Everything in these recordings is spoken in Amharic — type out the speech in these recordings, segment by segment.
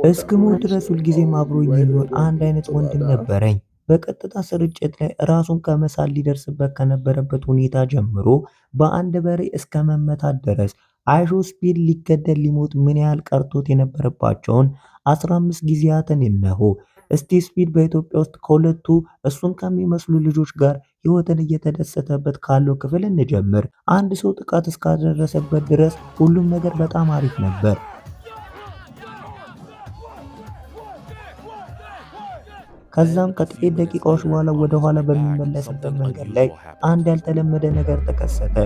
እስክሞት ድረስ ሁልጊዜም አብሮኝ የሚሆን አንድ አይነት ወንድም ነበረኝ። በቀጥታ ስርጭት ላይ ራሱን ከመሳል ሊደርስበት ከነበረበት ሁኔታ ጀምሮ በአንድ በሬ እስከ መመታት ድረስ አይሾ ስፒድ ሊገደል ሊሞት ምን ያህል ቀርቶት የነበረባቸውን 15 ጊዜያትን እነሆ። እስቲ ስፒድ በኢትዮጵያ ውስጥ ከሁለቱ እሱን ከሚመስሉ ልጆች ጋር ህይወትን እየተደሰተበት ካለው ክፍል እንጀምር። አንድ ሰው ጥቃት እስካደረሰበት ድረስ ሁሉም ነገር በጣም አሪፍ ነበር። ከዛም ከጥቂት ደቂቃዎች በኋላ ወደ ኋላ በሚመለስበት መንገድ ላይ አንድ ያልተለመደ ነገር ተከሰተ።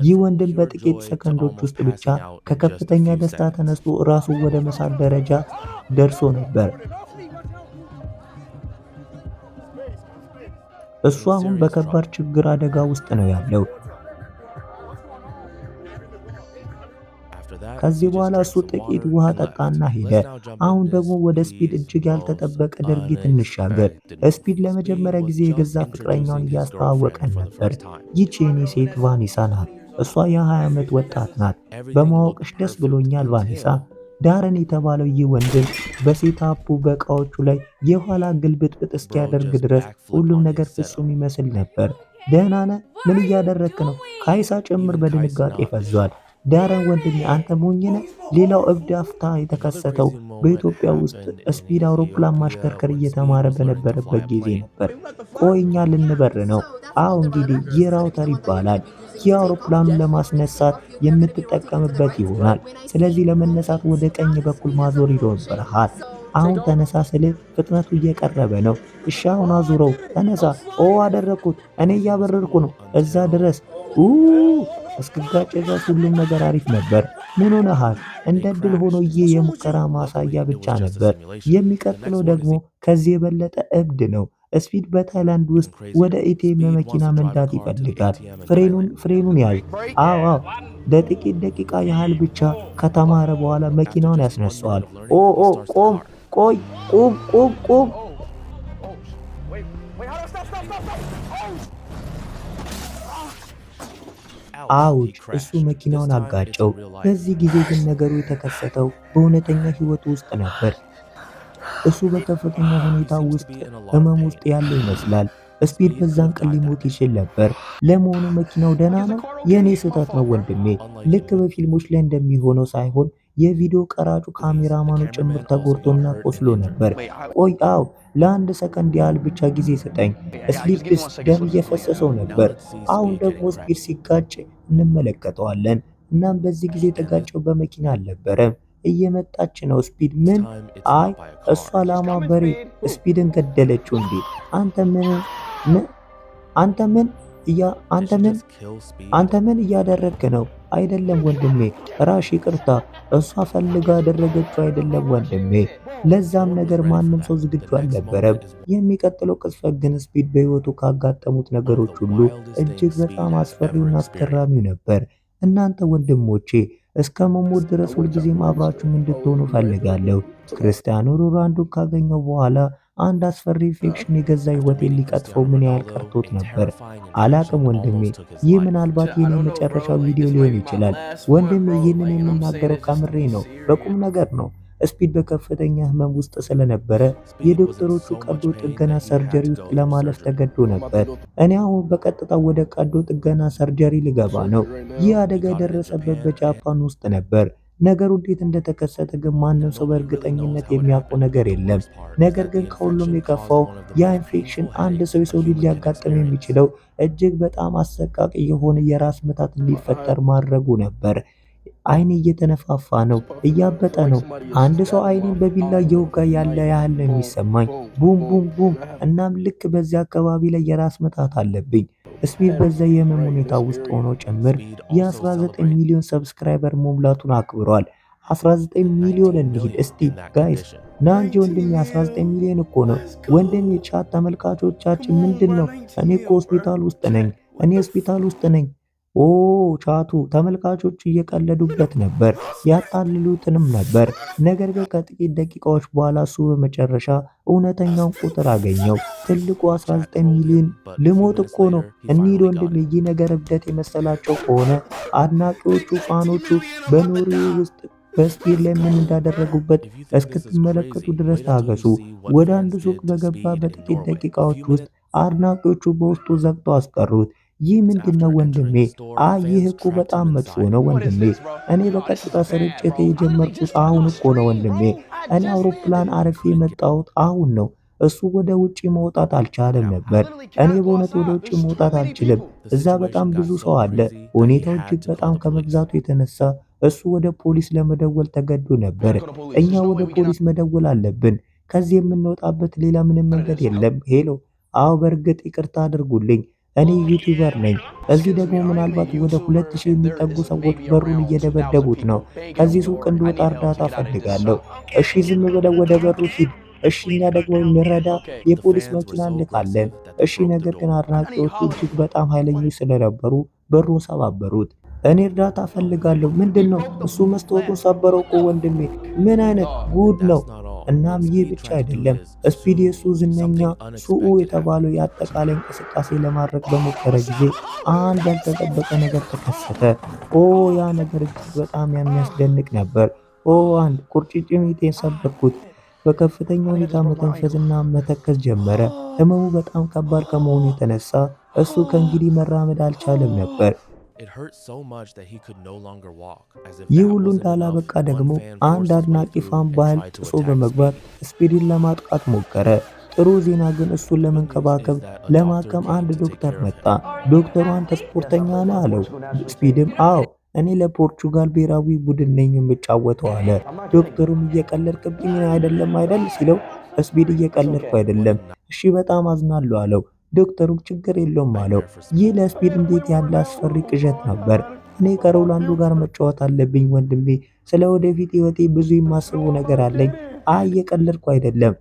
ይህ ወንድም በጥቂት ሰከንዶች ውስጥ ብቻ ከከፍተኛ ደስታ ተነስቶ ራሱን ወደ መሳት ደረጃ ደርሶ ነበር። እሱ አሁን በከባድ ችግር አደጋ ውስጥ ነው ያለው። ከዚህ በኋላ እሱ ጥቂት ውሃ ጠጣና ሄደ። አሁን ደግሞ ወደ ስፒድ እጅግ ያልተጠበቀ ድርጊት እንሻገር። ስፒድ ለመጀመሪያ ጊዜ የገዛ ፍቅረኛውን እያስተዋወቀን ነበር። ይህች የኔ ሴት ቫኒሳ ናት። እሷ የ20 ዓመት ወጣት ናት። በማወቅሽ ደስ ብሎኛል ቫኒሳ። ዳረን የተባለው ይህ ወንድም በሴታፑ በእቃዎቹ ላይ የኋላ ግልብጥብጥ እስኪያደርግ ድረስ ሁሉም ነገር ፍጹም ይመስል ነበር። ደህና ነህ? ምን እያደረግክ ነው? ካይሳ ጭምር በድንጋጤ ፈዟል። ዳረን ወንድሜ አንተ ሞኝ ነህ? ሌላው እብድ አፍታ የተከሰተው በኢትዮጵያ ውስጥ ስፒድ አውሮፕላን ማሽከርከር እየተማረ በነበረበት ጊዜ ነበር። ቆይ እኛ ልንበር ነው? አዎ እንግዲህ ይህ ራውተር ይባላል። ይህ አውሮፕላኑን ለማስነሳት የምትጠቀምበት ይሆናል። ስለዚህ ለመነሳት ወደ ቀኝ በኩል ማዞር ይኖርብሃል። አሁን ተነሳ ስልህ ፍጥነቱ እየቀረበ ነው። እሺ አሁን አዙረው፣ ተነሳ። ኦ አደረኩት። እኔ እያበረርኩ ነው። እዛ ድረስ እስክጋጭ ድረስ ሁሉም ነገር አሪፍ ነበር። ምን ሆነሃል? እንደ ድል ሆኖ ይህ የሙከራ ማሳያ ብቻ ነበር። የሚቀጥለው ደግሞ ከዚህ የበለጠ እብድ ነው። ስፒድ በታይላንድ ውስጥ ወደ ኤቲኤም መኪና መንዳት ይፈልጋል። ፍሬኑን ያዥ። አዎ ለጥቂት ደቂቃ ያህል ብቻ ከተማረ በኋላ መኪናውን ያስነሳዋል። ቆም፣ ቆይ፣ ቁም። አውጭ! እሱ መኪናውን አጋጨው። በዚህ ጊዜ ግን ነገሩ የተከሰተው በእውነተኛ ህይወት ውስጥ ነበር። እሱ በከፍተኛ ሁኔታ ውስጥ ህመም ውስጥ ያለ ይመስላል። ስፒድ በዛን ቀን ሊሞት ይችል ነበር። ለመሆኑ መኪናው ደህና ነው? የኔ ስህተት ነው ወንድሜ። ልክ በፊልሞች ላይ እንደሚሆነው ሳይሆን የቪዲዮ ቀራጩ ካሜራማኑ ጭምር ተጎድቶና ቆስሎ ነበር። ቆይ ለአንድ ሰከንድ ያህል ብቻ ጊዜ ስጠኝ። ስሊፕስ ደም እየፈሰሰው ነበር። አሁን ደግሞ ስፒድ ሲጋጭ እንመለከተዋለን። እናም በዚህ ጊዜ የተጋጨው በመኪና አልነበረም፣ እየመጣች ነው። ስፒድ ምን? አይ እሷ ላማ በሬ ስፒድን ገደለችው እንዴ? አንተ ምን እያደረግክ ነው? አይደለም ወንድሜ፣ ራሽ ይቅርታ፣ እሷ ፈልጋ ያደረገችው አይደለም ወንድሜ። ለዛም ነገር ማንም ሰው ዝግጁ አልነበረም። የሚቀጥለው ቅጽበት ግን ስፒድ በህይወቱ ካጋጠሙት ነገሮች ሁሉ እጅግ በጣም አስፈሪውና አስገራሚው ነበር። እናንተ ወንድሞቼ እስከ መሞት ድረስ ሁልጊዜም አብራችሁም እንድትሆኑ ፈልጋለሁ። ክርስቲያኖ ሮናልዶን ካገኘው በኋላ አንድ አስፈሪ ኢንፌክሽን የገዛ ህይወቴን ሊቀጥፈው ምን ያህል ቀርቶት ነበር አላቅም ወንድሜ። ይህ ምናልባት የኔ የመጨረሻው ቪዲዮ ሊሆን ይችላል ወንድሜ። ይህንን የምናገረው ከምሬ ነው፣ በቁም ነገር ነው። ስፒድ በከፍተኛ ህመም ውስጥ ስለነበረ የዶክተሮቹ ቀዶ ጥገና ሰርጀሪ ውስጥ ለማለፍ ተገዶ ነበር። እኔ አሁን በቀጥታ ወደ ቀዶ ጥገና ሰርጀሪ ልገባ ነው። ይህ አደጋ የደረሰበት በጃፓን ውስጥ ነበር። ነገሩ እንዴት እንደተከሰተ ግን ማንም ሰው በእርግጠኝነት የሚያውቀው ነገር የለም። ነገር ግን ከሁሉም የከፋው ያ ኢንፌክሽን አንድ ሰው የሰው ልጅ ሊያጋጥም የሚችለው እጅግ በጣም አሰቃቂ የሆነ የራስ ምታት እንዲፈጠር ማድረጉ ነበር። አይኔ እየተነፋፋ ነው፣ እያበጠ ነው። አንድ ሰው አይኔን በቢላ እየወጋ ያለ ያህል ነው የሚሰማኝ። ቡም። እናም ልክ በዚህ አካባቢ ላይ የራስ ምታት አለብኝ። ስፒድ በዛ የህመም ሁኔታ ውስጥ ሆኖ ጭምር የ19 ሚሊዮን ሰብስክራይበር መሙላቱን አክብሯል። 19 ሚሊዮን እንሂድ እስቲ ጋይስ፣ ና እንጂ ወንድሜ፣ 19 ሚሊዮን እኮ ነው ወንድሜ። ቻት ተመልካቾቻችን ምንድን ነው? እኔ ሆስፒታል ውስጥ ነኝ። ኦ ቻቱ ተመልካቾች እየቀለዱበት ነበር፣ ያታልሉትንም ነበር። ነገር ግን ከጥቂት ደቂቃዎች በኋላ እሱ በመጨረሻ እውነተኛውን ቁጥር አገኘው። ትልቁ 19 ሚሊዮን። ልሞት እኮ ነው። እንሂድ ወንድሜ። ይህ ነገር እብደት የመሰላቸው ከሆነ አድናቂዎቹ፣ ፋኖቹ በኖርዌይ ውስጥ በስፒድ ላይ ምን እንዳደረጉበት እስክትመለከቱ ድረስ ታገሱ። ወደ አንድ ሱቅ በገባ በጥቂት ደቂቃዎች ውስጥ አድናቂዎቹ በውስጡ ዘግተው አስቀሩት። ይህ ምንድነው ወንድሜ? ይህ እኮ በጣም መጥፎ ነው ወንድሜ። እኔ በቀጥታ ስርጭት የጀመርኩት አሁን እኮ ነው ወንድሜ። እኔ አውሮፕላን አርፌ የመጣሁት አሁን ነው። እሱ ወደ ውጪ መውጣት አልቻለም ነበር። እኔ በእውነት ወደ ውጪ መውጣት አልችልም። እዛ በጣም ብዙ ሰው አለ። ሁኔታው እጅግ በጣም ከመብዛቱ የተነሳ እሱ ወደ ፖሊስ ለመደወል ተገዶ ነበር። እኛ ወደ ፖሊስ መደወል አለብን። ከዚህ የምንወጣበት ሌላ ምንም መንገድ የለም። ሄሎ፣ አዎ በእርግጥ ይቅርታ አድርጉልኝ። እኔ ዩቲዩበር ነኝ። እዚህ ደግሞ ምናልባት ወደ 2000 የሚጠጉ ሰዎች በሩን እየደበደቡት ነው። ከዚህ ሱቅ እንድወጣ እርዳታ ፈልጋለሁ። እሺ ዝም ብለው ወደ በሩ ሂድ። እሺ እኛ ደግሞ የሚረዳ የፖሊስ መኪና እንልካለን። እሺ ነገር ግን አድናቂዎቹ እጅግ በጣም ኃይለኞች ስለነበሩ በሩን ሰባበሩት። እኔ እርዳታ ፈልጋለሁ። ምንድነው? እሱ መስታወቱን ሰበረው እኮ ወንድሜ። ምን አይነት ጉድ ነው? እናም ይህ ብቻ አይደለም። ስፒድ የሱ ዝነኛ ሱኡ የተባለው የአጠቃላይ እንቅስቃሴ ለማድረግ በሞከረ ጊዜ አንድ ያልተጠበቀ ነገር ተከሰተ። ያ ነገር እጅግ በጣም የሚያስደንቅ ነበር። አንድ ቁርጭምጭሚቴን ሰበርኩት። በከፍተኛ ሁኔታ መተንፈስና መተከዝ ጀመረ። ህመሙ በጣም ከባድ ከመሆኑ የተነሳ እሱ ከእንግዲህ መራመድ አልቻለም ነበር። ይህ ሁሉ እንዳላበቃ ደግሞ አንድ አድናቂ ፋን ባህል ጥሶ በመግባት ስፒድን ለማጥቃት ሞከረ። ጥሩ ዜና ግን እሱን ለመንከባከብ ለማከም አንድ ዶክተር መጣ። ዶክተሩ አንተ ስፖርተኛ ነህ አለው። ስፒድም አዎ እኔ ለፖርቹጋል ብሔራዊ ቡድን ነኝ የምጫወተው አለ። ዶክተሩም እየቀለድክብኝ አይደለም አይደል ሲለው ስፒድ እየቀለድኩ አይደለም፣ እሺ በጣም አዝናለሁ አለው። ዶክተሩ ችግር የለውም አለው። ይህ ለስፒድ እንዴት ያለ አስፈሪ ቅዠት ነበር! እኔ ከሮላንዶ ጋር መጫወት አለብኝ ወንድሜ። ስለ ወደፊት ህይወቴ ብዙ የማስበው ነገር አለኝ። እየቀለድኩ አይደለም።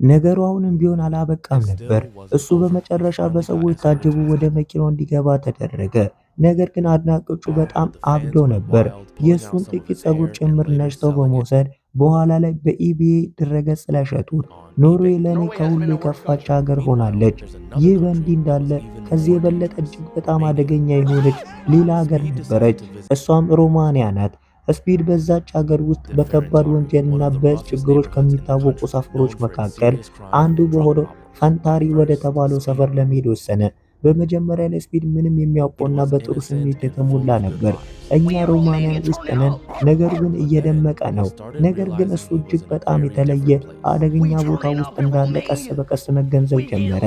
ነገሩ አሁንም ቢሆን አላበቃም ነበር። እሱ በመጨረሻ በሰዎች ታጅቦ ወደ መኪናው እንዲገባ ተደረገ። ነገር ግን አድናቂዎቹ በጣም አብደው ነበር። የእሱን ጥቂት ፀጉር ጭምር ነጭተው በመውሰድ በኋላ ላይ በኢቢኤ ድረገጽ ላይ ሸጡት። ኖርዌይ ለእኔ ከሁሉ የከፋች ሀገር ሆናለች። ይህ በእንዲህ እንዳለ ከዚህ የበለጠ እጅግ በጣም አደገኛ የሆነች ሌላ ሀገር ነበረች። እሷም ሮማንያ ናት። ስፒድ በዛች ሀገር ውስጥ በከባድ ወንጀልና በችግሮች ከሚታወቁ ሰፈሮች መካከል አንዱ በሆነው ፈንታሪ ወደ ተባለው ሰፈር ለመሄድ ወሰነ። በመጀመሪያ ላይ ስፒድ ምንም የሚያውቀውና በጥሩ ስሜት የተሞላ ነበር። እኛ ሮማንያ ውስጥ ነን፣ ነገር ግን እየደመቀ ነው። ነገር ግን እሱ እጅግ በጣም የተለየ አደገኛ ቦታ ውስጥ እንዳለ ቀስ በቀስ መገንዘብ ጀመረ።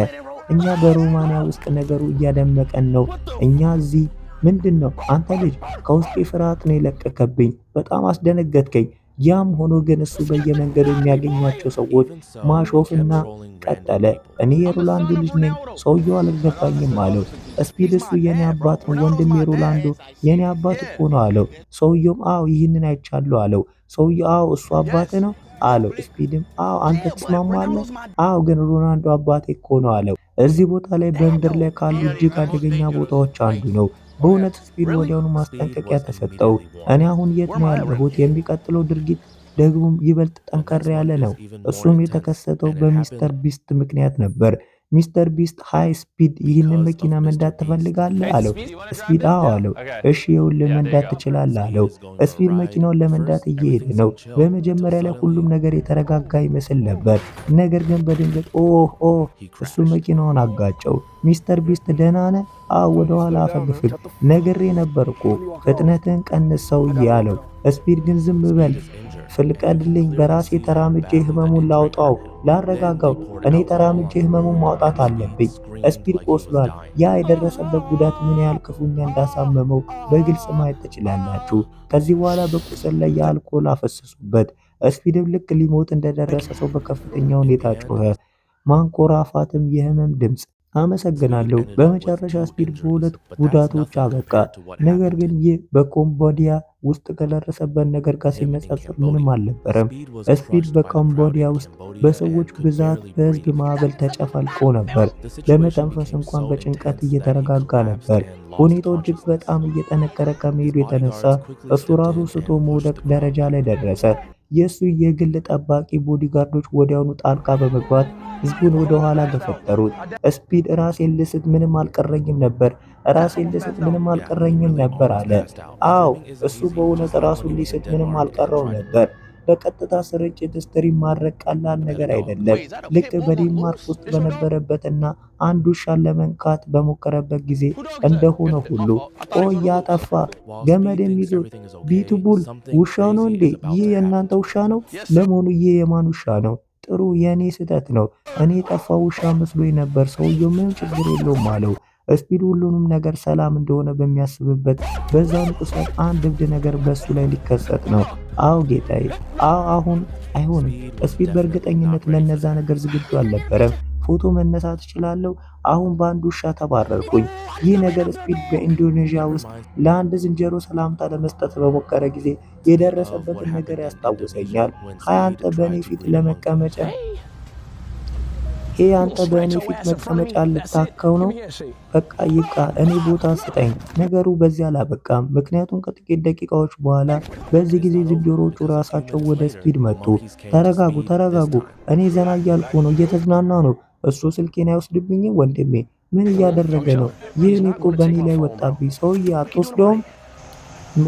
እኛ በሮማንያ ውስጥ ነገሩ እያደመቀን ነው። እኛ እዚህ ምንድነው? አንተ ልጅ ከውስጤ ፍርሃት ነው የለቀቀብኝ። በጣም አስደነገጥከኝ። ያም ሆኖ ግን እሱ በየመንገዱ የሚያገኛቸው ሰዎች ማሾፍና ቀጠለ። እኔ የሮላንዶ ልጅ ነኝ፣ ሰውየው አልገባኝም አለው። ስፒድ እሱ የኔ አባት ነው ወንድሜ ሮላንዶ የኔ አባት እኮ ነው አለው። ሰውየውም አዎ ይህንን አይቻለሁ አለው። ሰውየው አዎ እሱ አባት ነው አለው። ስፒድም አዎ አንተ ትስማማለህ? አዎ ግን ሮላንዶ አባቴ እኮ ነው አለው። እዚህ ቦታ ላይ በምድር ላይ ካሉ እጅግ አደገኛ ቦታዎች አንዱ ነው። በእውነት ስፒድ ወዲያውኑ ማስጠንቀቂያ ተሰጠው። እኔ አሁን የት ነው ያለሁት? የሚቀጥለው ድርጊት ደግሞ ይበልጥ ጠንከር ያለ ነው። እሱም የተከሰተው በሚስተር ቢስት ምክንያት ነበር። ሚስተር ቢስት ሃይ ስፒድ ይህንን መኪና መንዳት ትፈልጋለህ አለው። ስፒድ አዎ አለው። እሺ ይኸውልህ መንዳት ትችላለህ አለው። ስፒድ መኪናውን ለመንዳት እየሄደ ነው። በመጀመሪያ ላይ ሁሉም ነገር የተረጋጋ ይመስል ነበር። ነገር ግን በድንገት እሱ መኪናውን አጋጨው። ሚስተር ቢስት ደህና ነህ? አዎ ወደ ኋላ አፈግፍግ። ነግሬ ነበር እኮ ፍጥነትን ቀንስ ሰውዬ አለው። ስፒድ ግን ዝም በል ፍቀድልኝ፣ በራሴ ተራምጄ ህመሙን ላውጣው፣ ላረጋጋው። እኔ ተራምጄ ህመሙን ማውጣት አለብኝ። ስፒድ ቆስሏል። ያ የደረሰበት ጉዳት ምን ያህል ክፉኛ እንዳሳመመው በግልጽ ማየት ትችላላችሁ። ከዚህ በኋላ በቁስል ላይ የአልኮል አፈሰሱበት። ስፒድም ልክ ሊሞት እንደደረሰ ሰው በከፍተኛ ሁኔታ ጮኸ። ማንኮራፋትም የህመም ድምፅ። አመሰግናለሁ። በመጨረሻ ስፒድ በሁለት ጉዳቶች አበቃ። ነገር ግን ይህ በካምቦዲያ ውስጥ ከደረሰበት ነገር ጋር ሲነጻጸር ምንም አልነበረም። Speed was ስፒድ crushed by the በካምቦዲያ crowding in ውስጥ Cambodia and በሰዎች could ብዛት barely በህዝብ breathe. ማዕበል ተጨፈልቆ ነበር። Now, the situation ለመተንፈስ became እንኳን so በጭንቀት intense that he እየተረጋጋ collapsed ነበር። and lost ሁኔታው እጅግ consciousness. በጣም እየጠነከረ ከመሄዱ His የተነሳ bodyguards quickly እሱ stepped ራሱ in ስቶ and pushed መውደቅ the car ደረጃ ላይ away. ደረሰ። የእሱ የግል ጠባቂ ቦዲጋርዶች ወዲያውኑ ጣልቃ በመግባት ህዝቡን ወደ ኋላ ገፈተሩት። ስፒድ ራሴን ልስት ምንም አልቀረኝም ነበር፣ ራሴን ልስት ምንም Yeah, he አልቀረኝም really ነበር almost አለ። passed out. አዎ Driving isn't እሱ easy, በእውነት just like when ራሱን he was in ሊስት ምንም Denmark and አልቀረውም tried to ነበር። drive. በቀጥታ ስርጭት ስትሪም ማድረግ ቀላል A petty ነገር dog. አይደለም። ልክ በዴንማርክ ውስጥ በነበረበትና አንድ ውሻን ለመንካት በሞከረበት ጊዜ እንደሆነ ሁሉ ቆይ ያጠፋ While ገመድ Speed thinks የሚይዙት everything is okay, ቢትቡል something ውሻው ነው crazy እንዴ? is about ይህ to happen የእናንተ to ውሻ him. ነው? ለመሆኑ ይህ የማን ውሻ ነው? ጥሩ የእኔ ስህተት ነው። እኔ የጠፋው ውሻ መስሎኝ ነበር። ሰውየው ምንም ችግር የለውም አለው። ስፒድ ሁሉንም ነገር ሰላም እንደሆነ በሚያስብበት በዛኑ ቅጽበት አንድ እብድ ነገር በሱ ላይ ሊከሰት ነው። አዎ ጌታዬ፣ አዎ አሁን አይሆንም። Speed was ስፒድ definitely በእርግጠኝነት not ready for ለነዛ that. ነገር ዝግጁ አልነበረም። ፎቶ መነሳት እችላለሁ። አሁን በአንድ ውሻ ተባረርኩኝ። ይህ ነገር ስፒድ በኢንዶኔዥያ It ውስጥ reminds ለአንድ ዝንጀሮ ሰላምታ ለመስጠት በሞከረ ጊዜ of what የደረሰበትን ነገር happened in Indonesia ያስታውሰኛል። when ሀይ አንተ Speed በእኔ tried to ፊት greet a monkey. ለመቀመጫ ይሄ አንተ በእኔ ፊት መቀመጫ ልታከው ነው? በቃ ይብቃ፣ እኔ ቦታ ስጠኝ። ነገሩ በዚህ አላበቃም። ምክንያቱም ከጥቂት ደቂቃዎች በኋላ በዚህ But it's ጊዜ not over ዝንጀሮዎቹ because a few ራሳቸው minutes ወደ later, ስፒድ the መጡ። monkeys came to ተረጋጉ፣ Speed this ተረጋጉ፣ time. እኔ ዘና እያልኩ ነው፣ እየተዝናና ነው። እሱ ስልኬን አይወስድብኝም? ወንድሜ ምን እያደረገ ነው? ይህ እኔ እኮ በእኔ ላይ ወጣብኝ። ሰውዬ አትወስደውም?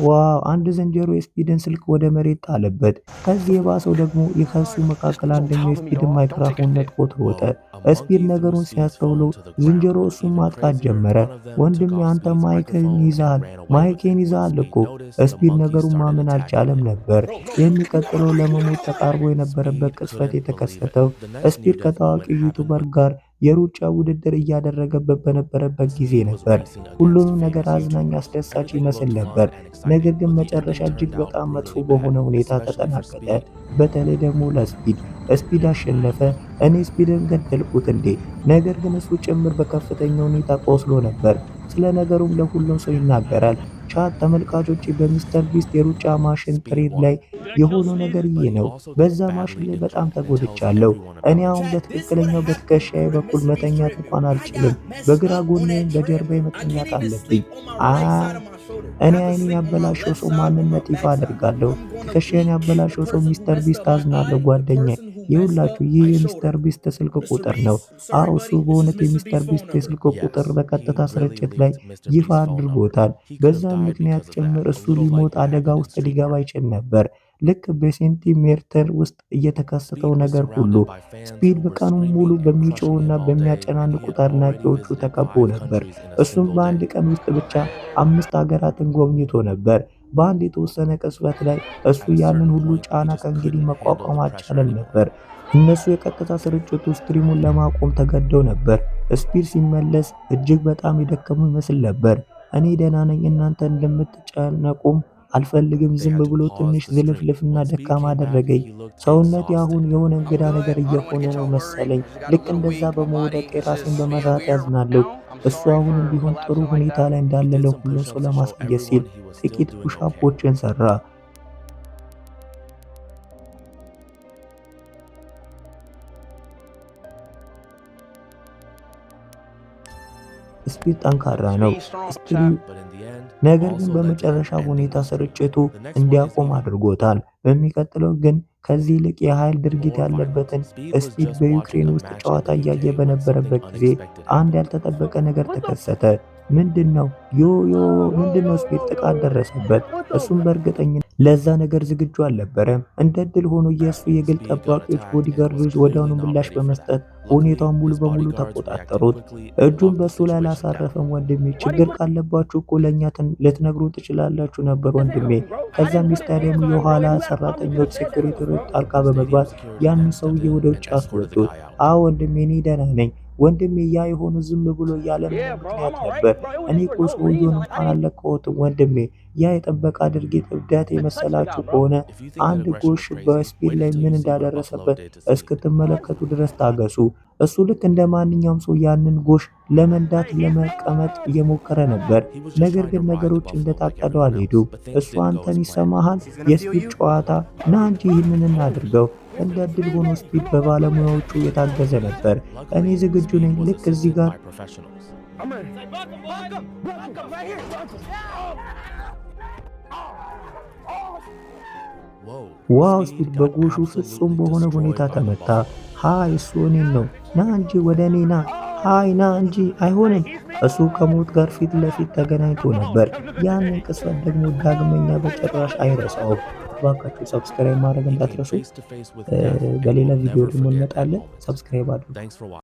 ዋው! አንድ ዝንጀሮ የስፒድን ስልክ ወደ መሬት ጣለበት። ከዚህ የባሰው ደግሞ ከሱ መካከል አንደኛው የስፒድን ማይክሮፎን ነጥቆት ሮጠ። Well, a ስፒድ monkey threw ነገሩን Speed's ሲያስተውለው phone to the ground. ዝንጀሮ እሱን Even ማጥቃት crazier, ጀመረ። one of them took ወንድሜ off አንተ Speed's ማይክን microphone ይዘሃል፣ and ran away with it. ማይኬን When ይዘሃል Speed እኮ። noticed, the ስፒድ monkeys ነገሩን started ማመን attacking አልቻለም him. ነበር። የሚቀጥለው ለመሞት ተቃርቦ የነበረበት Speed ቅጽበት couldn't believe it. የተከሰተው The next ስፒድ near-death moment ከታዋቂው happened ዩቱበር when ጋር የሩጫ ውድድር እያደረገበት በነበረበት ጊዜ Speed was ነበር። racing against ሁሉንም ነገር famous አዝናኝ፣ YouTubers. አስደሳች Everything ይመስል looked ነበር። fun and exciting, ነገር ግን but the መጨረሻ ending እጅግ turned out በጣም መጥፎ really bad, በሆነ ሁኔታ especially for ተጠናቀቀ። Speed. በተለይ ደግሞ ለስፒድ። ስፒድ አሸነፈ። እኔ ስፒድን ገደልኩት እንዴ? ነገር ግን እሱ ጭምር በከፍተኛ ሁኔታ ቆስሎ ነበር። ስለ ነገሩም ለሁሉም ሰው ይናገራል። ቻት ተመልካቾቼ፣ በሚስተር ቢስት የሩጫ ማሽን Speed ትርኢት won. ላይ የሆነው ነገር But ይህ he ነው። also በዛ gets ማሽን badly ላይ በጣም injured and tells ተጎድቻለሁ። everyone እኔ about it. አሁን በትክክለኛው በትከሻዬ በኩል መተኛት እንኳን አልችልም። በግራ ጎኔም በጀርባዬ መተኛት አለብኝ። አ እኔ አይኔን ያበላሸው ሰው ማንነት ይፋ አደርጋለሁ። ትከሻዬን ያበላሸው ሰው ሚስተር ቢስት። አዝናለሁ ጓደኛዬ። ይኸውላችሁ ይህ የሚስተር ቢስት ስልክ ቁጥር ነው። አዎ እሱ በእውነት የሚስተር ቢስት የስልክ ቁጥር Yes, በቀጥታ he really ስርጭት ላይ leaked Mr. ይፋ Beast's phone number. አድርጎታል። He could have በዛም died ምክንያት because of ጭምር that. A እሱ little like ሊሞት what አደጋ happened in ውስጥ Street ሊገባ Art. ይችል ነበር። ልክ በሴንቲሜትር ውስጥ እየተከሰተው Speed was ነገር ሁሉ surrounded by fans ስፒድ who were በቀኑን ሙሉ screaming and crushing በሚጮውና him all day, and he በሚያጨናንቁት had already አድናቂዎቹ visited ተከቦ 5 ነበር። countries in a እሱም single በአንድ day. ቀን ውስጥ ብቻ 5 ሀገራትን ጎብኝቶ ነበር። በአንድ የተወሰነ ቅጽበት ላይ እሱ At a ያንን certain ሁሉ point, he ጫና just ከእንግዲህ couldn't handle መቋቋም the pressure አልቻለም anymore. ነበር። እነሱ የቀጥታ ስርጭቱ ስትሪሙን ለማቆም ተገደው ነበር። ስፒድ ሲመለስ እጅግ በጣም የደከሙ ይመስል ነበር። እኔ ደህና ነኝ፣ እናንተ እንደምትጨነቁም አልፈልግም። They ዝም had to ብሎ pause ትንሽ the stream. ዝልፍልፍና When Speed ደካማ came back, አደረገኝ። he looked ሰውነቴ አሁን exhausted. የሆነ እንግዳ ነገር እየሆነ ነው መሰለኝ። ልክ እንደዛ በመውደቄ ራሴን በመሳት ያዝናለሁ። እሱ አሁንም ቢሆን ጥሩ ሁኔታ ላይ He እንዳለ did some ለሁሉም ሰው push-ups to show ለማሳየት ሲል everyone he was still ጥቂት doing okay. ፑሽአፖችን ሰራ። ስፒድ ጠንካራ ነው። ስፒድ But in the end, ነገር ግን also led to him በመጨረሻ ending ሁኔታ the stream. ስርጭቱ The next one is እንዲያቆም Ivan. አድርጎታል። በሚቀጥለው ግን ከዚህ ይልቅ የኃይል ድርጊት More ያለበትን violence. Speed was ስፒድ just watching በዩክሬን a ውስጥ match in ጨዋታ the እያየ UK when something በነበረበት ጊዜ unexpected አንድ happened. ያልተጠበቀ ነገር ተከሰተ። ምንድን ነው? ዮ ዮ ምንድን ነው? ስፒድ ጥቃት ደረሰበት። እሱም በእርግጠኝነት ለዛ ነገር ዝግጁ አልነበረም። እንደ እድል ሆኖ የእሱ የግል Speed got ጠባቂዎች attacked and was ቦዲጋርዶች clearly ወዲያውኑ not ምላሽ ready for that. በመስጠት Luckily, ሁኔታውን ሙሉ his በሙሉ bodyguards reacted ተቆጣጠሩት። quickly and እጁን talked the በሱ ላይ situation down. አላሳረፈም። ወንድሜ ችግር ካለባችሁ እኮ ለእኛ ልትነግሩን ትችላላችሁ ነበር ወንድሜ። ከዛም የስታዲየሙ የኋላ ሰራተኞች ሴኩሪቲዎች ጣልቃ በመግባት Stadium security ያንን then stepped ሰውዬ in ወደ and ውጭ escorted the አስወጡት። guy out. አዎ ወንድሜ እኔ ደህና ነኝ። ወንድሜ ያ የሆኑ ዝም ብሎ ያለምንም ምክንያት ነበር። እኔ እኮ ሰውየውን እንኳን አልለቀሁትም ወንድሜ። ያ የጠበቃ ድርጊት እብደት የመሰላችሁ ከሆነ አንድ ጎሽ በስፒድ ላይ ምን እንዳደረሰበት እስክትመለከቱ ድረስ ታገሱ። እሱ ልክ እንደ ማንኛውም ሰው ያንን ጎሽ ለመንዳት ለመቀመጥ እየሞከረ ነበር። ነገር ግን ነገሮች እንደታቀደው አልሄዱም። እሱ አንተን ይሰማሃል? የስፒድ ጨዋታ ና እንጂ ይህንን እናድርገው። እንደ ዕድል ሆኖ ስፒድ በባለሙያዎቹ የታገዘ ነበር። እኔ ዝግጁ ነኝ። ልክ እዚህ ጋር ዋው! ስፒድ በጎሹ ፍጹም በሆነ ሁኔታ ተመታ። ሃይ እሱ እኔን ነው። ና እንጂ ወደ እኔ ና። ሃይ ና እንጂ አይሆንም። እሱ ከሞት ጋር ፊት ለፊት ተገናኝቶ ነበር። ያንን ቅጽበት ደግሞ ዳግመኛ በጭራሽ አይረሳውም። እባካችሁ ሰብስክራይብ ማድረግ እንዳትረሱ። በሌላ ቪዲዮ ደግሞ እንመጣለን። ሰብስክራይብ አድርጉ።